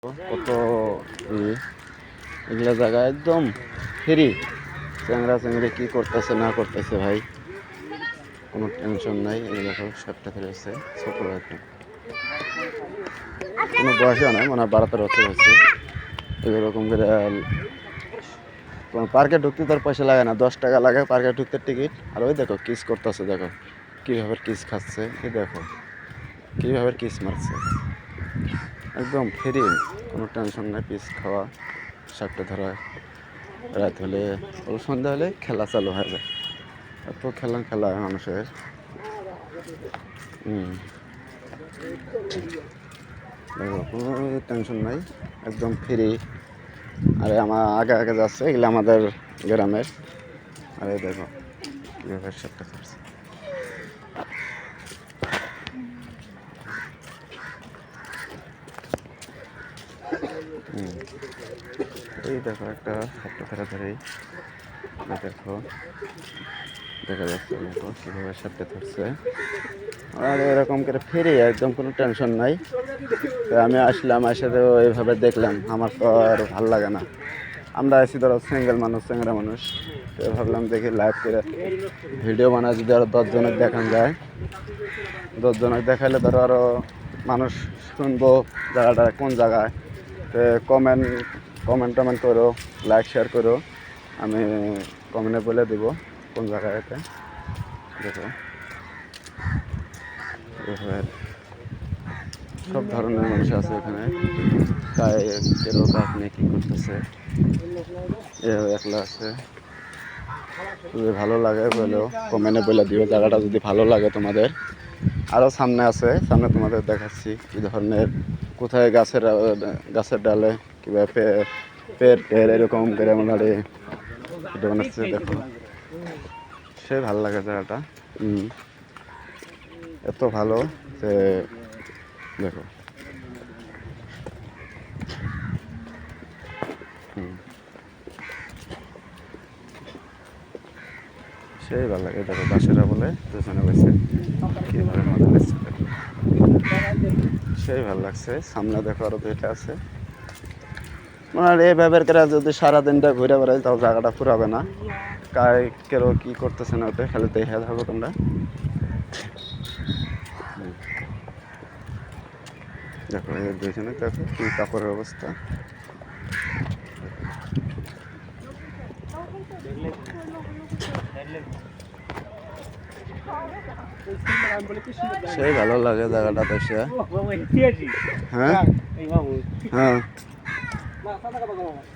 কত এগুলা জায়গা একদম ফ্রি। চ্যাংরা চ্যাংড়ি কি করতেছে না করতেছে ভাই, কোনো টেনশন নাই। এগুলো সব সাতটা ফেলেছে ছোট একদম, কোনো বয়সে নাই, মনে হয় 12-13 বছর হচ্ছে। এরকম করে কোনো পার্কে ঢুকতে তার পয়সা লাগে না, 10 টাকা লাগে পার্কে ঢুকতে টিকিট। আর ওই দেখো কিস করতেছে, দেখো কীভাবে কিস খাচ্ছে, এই দেখো কীভাবে কিস মারছে, একদম ফ্রি, কোনো টেনশন নাই। পিস খাওয়া, সাপটা ধরা, রাত হলে ও সন্ধ্যা হলে খেলা চালু হয়ে যায়। এত খেলা হয় মানুষের। দেখো কোনো টেনশন নাই, একদম ফ্রি। আরে আমার আগে আগে যাচ্ছে, এগুলো আমাদের গ্রামের। আরে দেখো কীভাবে সাপটা ধরছে। এই দেখো একটা সাপটা ধরেই দেখো, দেখা যাচ্ছে দেখো কীভাবে সাপটা ধরছে। আর এরকম করে ফিরে একদম কোনো টেনশন নাই। তো আমি আসলাম, এসে তো এইভাবে দেখলাম, আমার তো আর ভালো লাগে না। আমরা আছি ধরো সিঙ্গেল মানুষ, চ্যাংরা মানুষ, তো ভাবলাম দেখি লাইভ করে ভিডিও বানায়, যদি আরও 10 জনের দেখান যায়, 10 জনের দেখাইলে ধরো আরও মানুষ শুনবো জায়গাটা কোন জায়গায়। তো কমেন্ট করো, লাইক শেয়ার করো, আমি কমেন্টে বলে দেবো কোন জায়গায়। এতে দেখো সব ধরনের মানুষ আছে এখানে। তাই কেউ আপনি কী করতেছে, একলা আছে। যদি ভালো লাগে বলেও কমেন্টে বলে দিও জায়গাটা, যদি ভালো লাগে তোমাদের। আরও সামনে আছে, সামনে তোমাদের দেখাচ্ছি কী ধরনের, কোথায় গাছের ডালে কীভাবে পেট এরকম করে মোটামুটি ভিডিও বানাচ্ছে। দেখো সে ভালো লাগে জায়গাটা, এত ভালো যে দেখো। সেই ভালো লাগে, দেখো বাসেরা বলে দুজনে বসে কীভাবে মজা লাগছে, দেখো সেই ভালো লাগছে। সামনে দেখো আরও দুইটা আছে। মানে এই ব্যাপার করে যদি সারাদিনটা ঘুরে বেড়াই তাও জায়গাটা ফুরাবে না। কায় কেউ কী করতেছে না, ওটা খালি দেখে থাকো তোমরা। দেখো এই দুইজনে দেখো কী কাপড়ের অবস্থা। সেই ভালো লাগে জায়গাটা বসে। হ্যাঁ হ্যাঁ,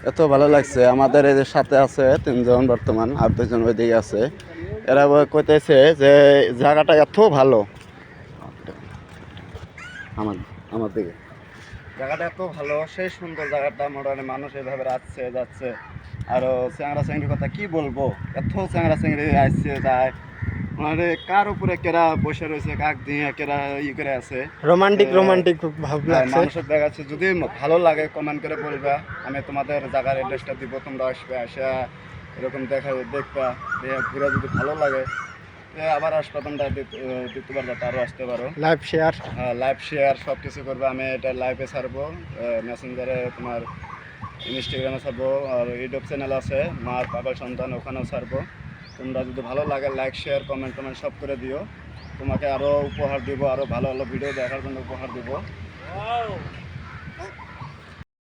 এত ভালো লাগছে। আমাদের এই যে সাথে আছে 3 জন বর্তমান, আর 2 জন ওইদিকে আছে। এরা কইতেছে যে জায়গাটা এত ভালো, আমার দিকে জায়গাটা এত ভালো, সেই সুন্দর জায়গাটা। মোটামুটি মানুষ এইভাবে আসছে যাচ্ছে। আরও চ্যাংরা চ্যাংড়ির কথা কি বলবো, এত চ্যাংরা চ্যাংড়ি আসছে যায়। মানে কার উপরে কেরা বসে রয়েছে, কাক দিয়ে কেরা করে আছে, রোমান্টিক ভাব লাগছে। মানুষের দেখাচ্ছে। যদি ভালো লাগে কমেন্ট করে বলবা, আমি তোমাদের জায়গার অ্যাড্রেসটা দিব, তোমরা আসবে, আসা এরকম দেখবা, ঘুরে যদি ভালো লাগে আবার আসবে। তোমরা দ্বিতীয়বার যাতে আরও আসতে পারো। লাইভ শেয়ার সব কিছু করবে। আমি এটা লাইভে ছাড়বো, মেসেঞ্জারে, তোমার ইনস্টাগ্রামে ছাড়বো, আর ইউটিউব চ্যানেল আছে মার পাগল সন্তান, ওখানেও ছাড়বো। তোমরা যদি ভালো লাগে লাইক শেয়ার কমেন্ট সব করে দিও। তোমাকে আরও উপহার দিব, আরও ভালো ভালো ভিডিও দেখার জন্য উপহার দিব।